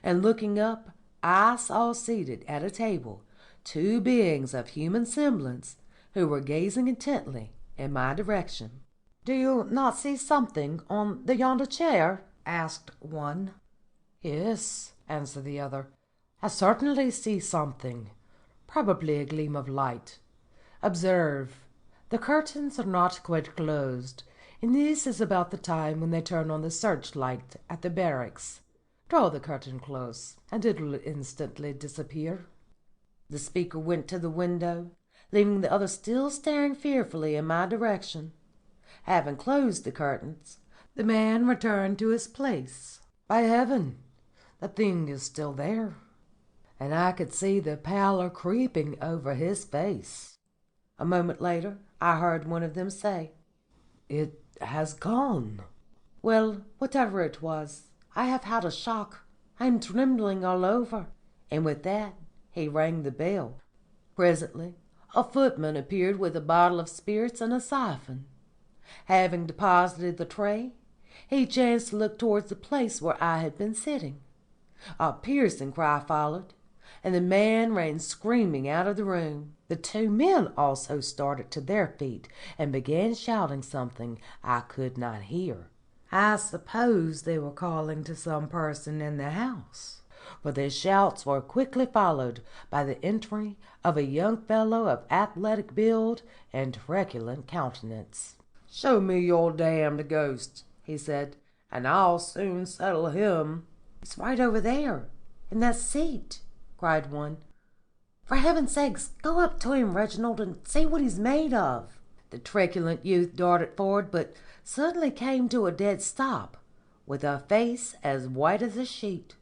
and looking up I saw seated at a table two beings of human semblance who were gazing intently in my direction. "Do you not see something on the yonder chair?" asked one. "Yes," answered the other. "I certainly see something, probably a gleam of light. Observe, the curtains are not quite closed, and this is about the time when they turn on the searchlight at the barracks. Draw the curtain close, and it will instantly disappear." The speaker went to the window, leaving the other still staring fearfully in my direction. Having closed the curtains, the man returned to his place. By heaven, the thing is still there, and I could see the pallor creeping over his face. A moment later I heard one of them say, "It has gone." "Well, whatever it was, I have had a shock. I am trembling all over." And with that he rang the bell. Presently a footman appeared with a bottle of spirits and a siphon. Having deposited the tray, he chanced to look towards the place where I had been sitting. A piercing cry followed, and the man ran screaming out of the room. The two men also started to their feet and began shouting something I could not hear. I suppose they were calling to some person in the house, for their shouts were quickly followed by the entry of a young fellow of athletic build and truculent countenance. "Show me your damned ghost," he said, "and I'll soon settle him." "He's right over there, in that seat," cried one. "For heaven's sake, go up to him, Reginald, and see what he's made of." The truculent youth darted forward, but suddenly came to a dead stop, with a face as white as a sheet.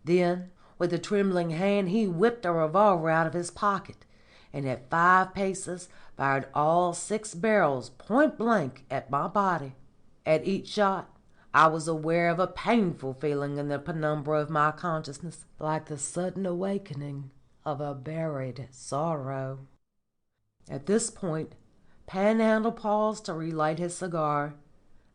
Then, with a trembling hand, he whipped a revolver out of his pocket, and at 5 paces fired all 6 barrels point blank at my body. At each shot I was aware of a painful feeling in the penumbra of my consciousness, like the sudden awakening of a buried sorrow. At this point Panhandle paused to relight his cigar,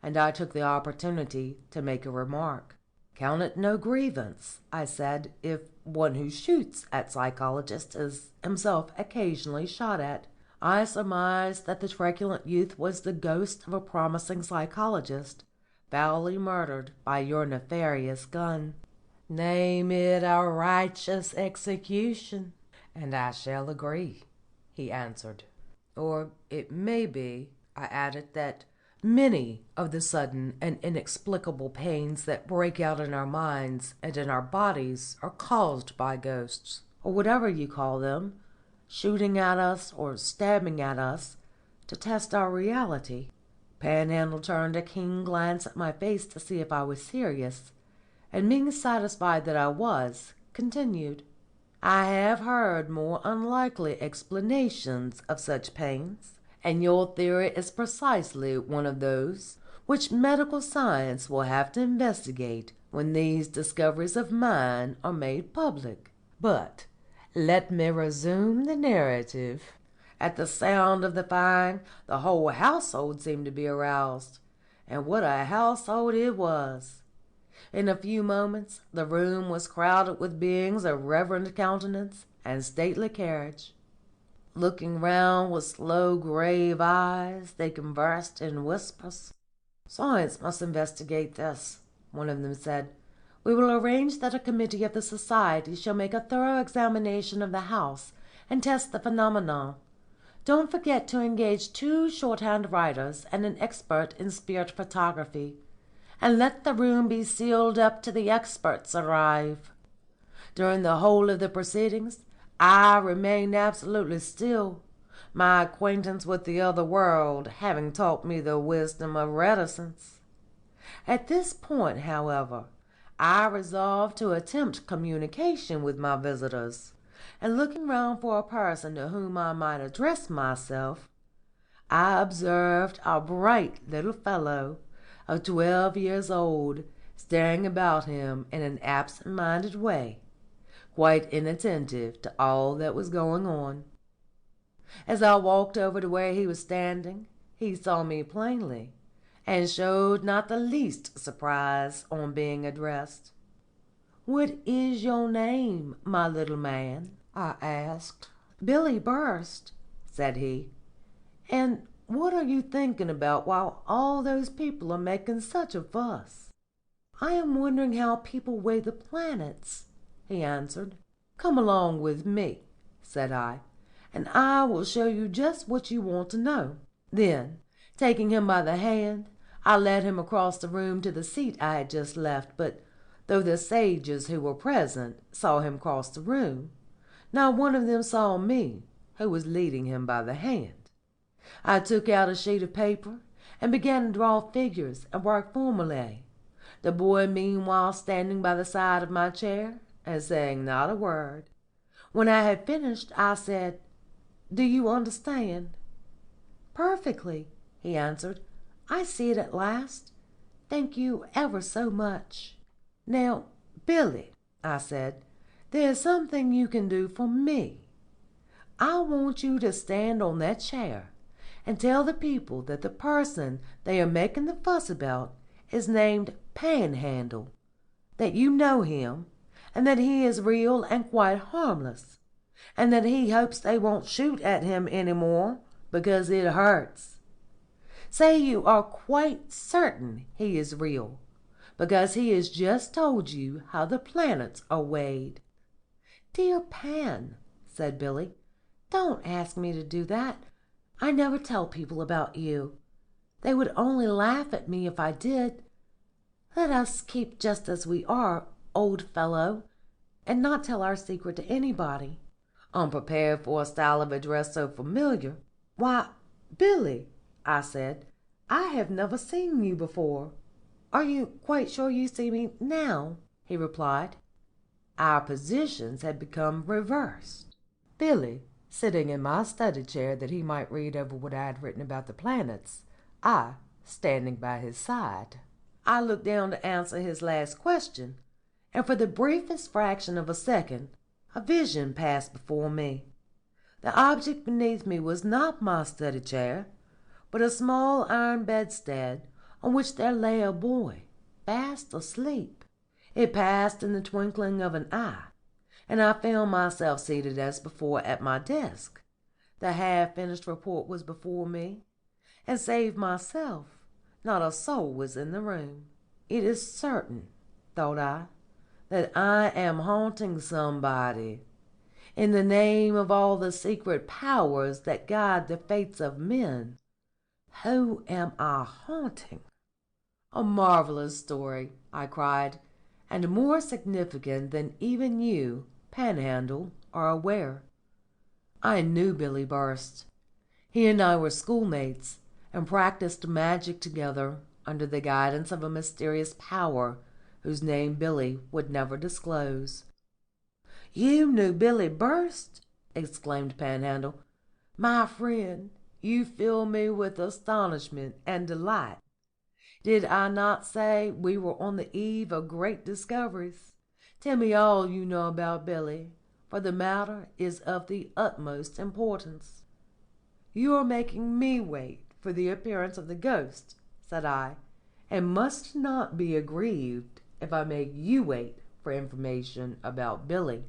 and I took the opportunity to make a remark. "Count it no grievance," I said, "if one who shoots at psychologists is himself occasionally shot at. I surmise that the truculent youth was the ghost of a promising psychologist, foully murdered by your nefarious gun. Name it a righteous execution, and I shall agree," he answered. "Or it may be," I added, "that many of the sudden and inexplicable pains that break out in our minds and in our bodies are caused by ghosts, or whatever you call them, shooting at us or stabbing at us to test our reality." Panhandle turned a keen glance at my face to see if I was serious, and being satisfied that I was, continued, "I have heard more unlikely explanations of such pains, and your theory is precisely one of those which medical science will have to investigate when these discoveries of mine are made public. But let me resume the narrative. At the sound of the firing the whole household seemed to be aroused, and what a household it was! In a few moments the room was crowded with beings of reverend countenance and stately carriage. Looking round with slow, grave eyes, they conversed in whispers. "Science must investigate this," one of them said. "We will arrange that a committee of the society shall make a thorough examination of the house and test the phenomena. Don't forget to engage 2 shorthand writers and an expert in spirit photography, and let the room be sealed up till the experts arrive. During the whole of the proceedings I remained absolutely still, my acquaintance with the other world having taught me the wisdom of reticence. At this point, however, I resolved to attempt communication with my visitors, and looking round for a person to whom I might address myself, I observed a bright little fellow of 12 years old staring about him in an absent-minded way, quite inattentive to all that was going on. As I walked over to where he was standing, he saw me plainly, and showed not the least surprise on being addressed. "What is your name, my little man?" I asked. "Billy Burst," said he. "And what are you thinking about while all those people are making such a fuss?" "I am wondering how people weigh the planets," he answered. "Come along with me," said I, "and I will show you just what you want to know." Then, taking him by the hand, I led him across the room to the seat I had just left, but though the sages who were present saw him cross the room, not one of them saw me, who was leading him by the hand. I took out a sheet of paper and began to draw figures and work formulae, the boy meanwhile standing by the side of my chair and saying not a word. When I had finished, I said, "Do you understand?" "Perfectly," he answered. "I see it at last. Thank you ever so much." "Now, Billy," I said, "there is something you can do for me. I want you to stand on that chair and tell the people that the person they are making the fuss about is named Panhandle, that you know him, and that he is real and quite harmless, and that he hopes they won't shoot at him any more because it hurts. Say you are quite certain he is real, because he has just told you how the planets are weighed." "Dear Pan," said Billy, "don't ask me to do that. I never tell people about you. They would only laugh at me if I did. Let us keep just as we are, old fellow, and not tell our secret to anybody." Unprepared for a style of address so familiar, "Why, Billy," I said, "I have never seen you before." "Are you quite sure you see me now?" he replied. Our positions had become reversed. Billy sitting in my study chair that he might read over what I had written about the planets, I standing by his side. I looked down to answer his last question, and for the briefest fraction of a second a vision passed before me. The object beneath me was not my study chair, but a small iron bedstead on which there lay a boy, fast asleep. It passed in the twinkling of an eye, and I found myself seated as before at my desk. The half-finished report was before me, and save myself, not a soul was in the room. It is certain, thought I, that I am haunting somebody. In the name of all the secret powers that guide the fates of men, who am I haunting? "A marvelous story," I cried, "and more significant than even you, Panhandle, are aware." I knew Billy Burst. He and I were schoolmates, and practised magic together under the guidance of a mysterious power whose name Billy would never disclose. "You knew Billy Burst!" exclaimed Panhandle. "My friend, you fill me with astonishment and delight. Did I not say we were on the eve of great discoveries? Tell me all you know about Billy, for the matter is of the utmost importance." "You are making me wait for the appearance of the ghost," said I, "and must not be aggrieved if I make you wait for information about Billy."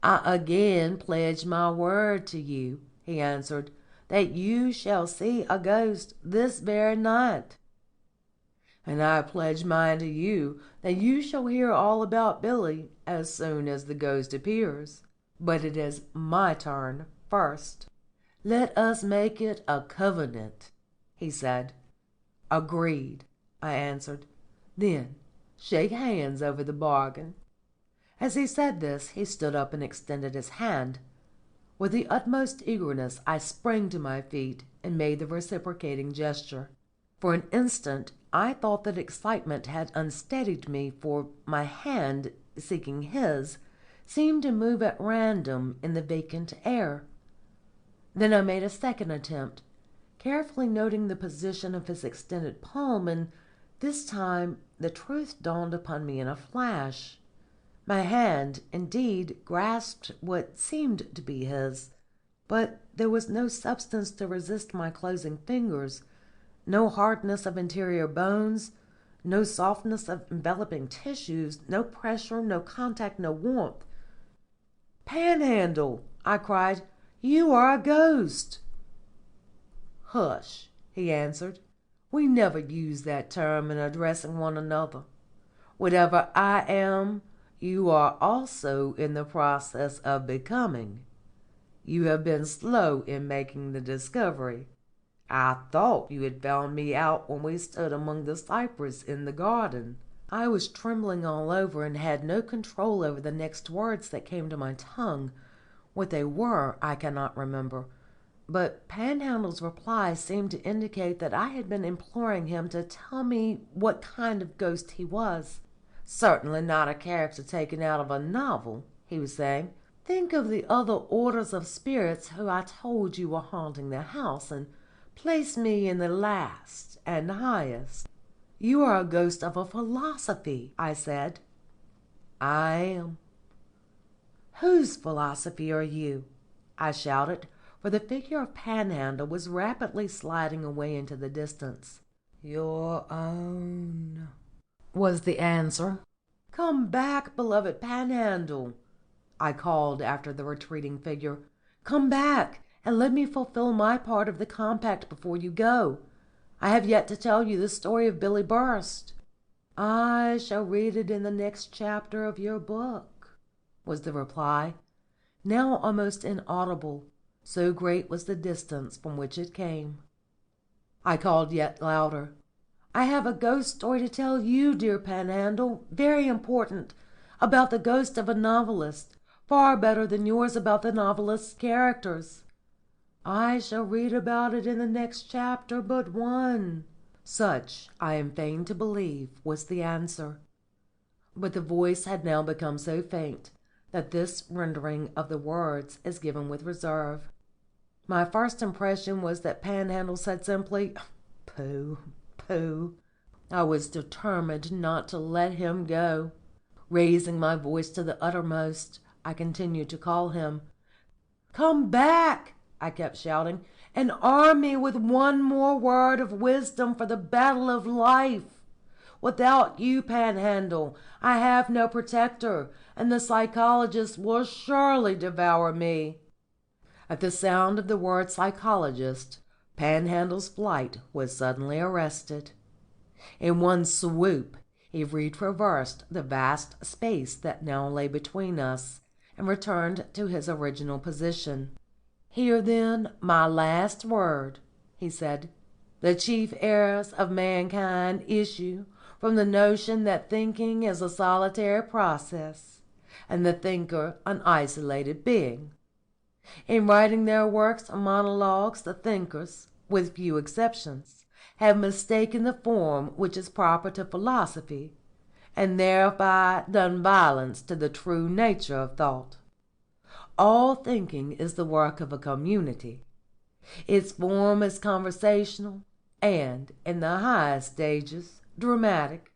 I again pledge my word to you, he answered, that you shall see a ghost this very night. And I pledge mine to you that you shall hear all about Billy as soon as the ghost appears. But it is my turn first. Let us make it a covenant, he said. Agreed, I answered. Then shake hands over the bargain. As he said this, he stood up and extended his hand. With the utmost eagerness, I sprang to my feet and made the reciprocating gesture. For an instant, I thought that excitement had unsteadied me, for my hand, seeking his, seemed to move at random in the vacant air. Then I made a second attempt, carefully noting the position of his extended palm, and this time the truth dawned upon me in a flash. My hand, indeed, grasped what seemed to be his, but there was no substance to resist my closing fingers, no hardness of interior bones, no softness of enveloping tissues, no pressure, no contact, no warmth. Panhandle, I cried, you are a ghost. Hush, he answered. We never use that term in addressing one another. Whatever I am, you are also in the process of becoming. You have been slow in making the discovery. I thought you had found me out when we stood among the cypress in the garden. I was trembling all over and had no control over the next words that came to my tongue. What they were I cannot remember, but Panhandle's reply seemed to indicate that I had been imploring him to tell me what kind of ghost he was. Certainly not a character taken out of a novel, he was saying. Think of the other orders of spirits who I told you were haunting the house, and place me in the last and highest. You are a ghost of a philosophy, I said. I am. Whose philosophy are you? I shouted, for the figure of Panhandle was rapidly sliding away into the distance. Your own, was the answer. Come back, beloved Panhandle, I called after the retreating figure. Come back, and let me fulfill my part of the compact before you go. I have yet to tell you the story of Billy Burst. I shall read it in the next chapter of your book, was the reply, now almost inaudible, so great was the distance from which it came. I called yet louder. I have a ghost story to tell you, dear Panhandle, very important, about the ghost of a novelist, far better than yours about the novelist's characters. I shall read about it in the next chapter but one. Such, I am fain to believe, was the answer. But the voice had now become so faint that this rendering of the words is given with reserve. My first impression was that Panhandle said simply, "Pooh, pooh." I was determined not to let him go. Raising my voice to the uttermost, I continued to call him. "Come back!" I kept shouting, "and arm me with one more word of wisdom for the battle of life. Without you, Panhandle, I have no protector, and the psychologist will surely devour me." At the sound of the word psychologist, Panhandle's flight was suddenly arrested. In one swoop he retraversed the vast space that now lay between us, and returned to his original position. "Hear then my last word," he said. "The chief errors of mankind issue from the notion that thinking is a solitary process, and the thinker an isolated being. In writing their works or monologues, the thinkers, with few exceptions, have mistaken the form which is proper to philosophy, and thereby done violence to the true nature of thought. All thinking is the work of a community. Its form is conversational, and, in the highest stages, dramatic.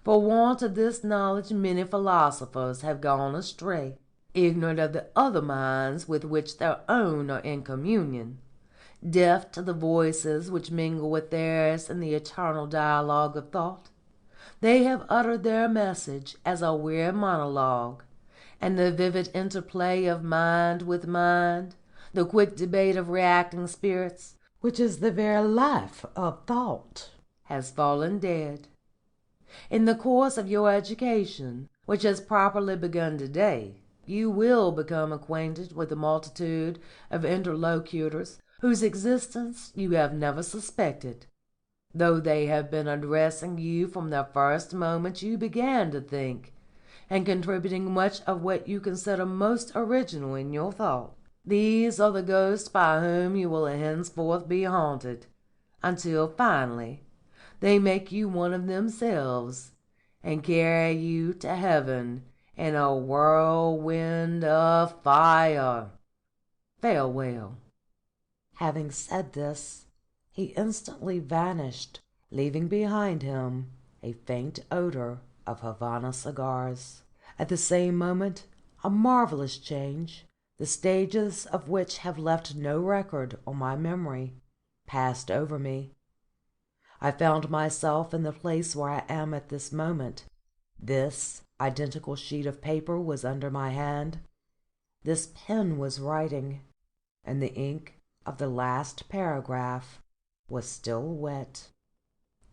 For want of this knowledge many philosophers have gone astray, ignorant of the other minds with which their own are in communion, deaf to the voices which mingle with theirs in the eternal dialogue of thought. They have uttered their message as a weird monologue, and the vivid interplay of mind with mind, the quick debate of reacting spirits, which is the very life of thought, has fallen dead. In the course of your education, which has properly begun today, you will become acquainted with a multitude of interlocutors whose existence you have never suspected, though they have been addressing you from the first moment you began to think, and contributing much of what you consider most original in your thought. These are the ghosts by whom you will henceforth be haunted, until finally they make you one of themselves, and carry you to heaven in a whirlwind of fire. Farewell." Having said this, he instantly vanished, leaving behind him a faint odor of Havana cigars. At the same moment, a marvelous change, the stages of which have left no record on my memory, passed over me. I found myself in the place where I am at this moment. This identical sheet of paper was under my hand. This pen was writing, and the ink of the last paragraph was still wet.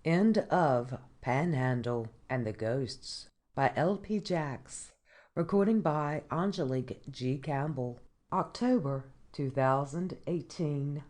End of Panhandle and the Ghosts by L.P. Jacks. Recording by Angelique G. Campbell. October 2018.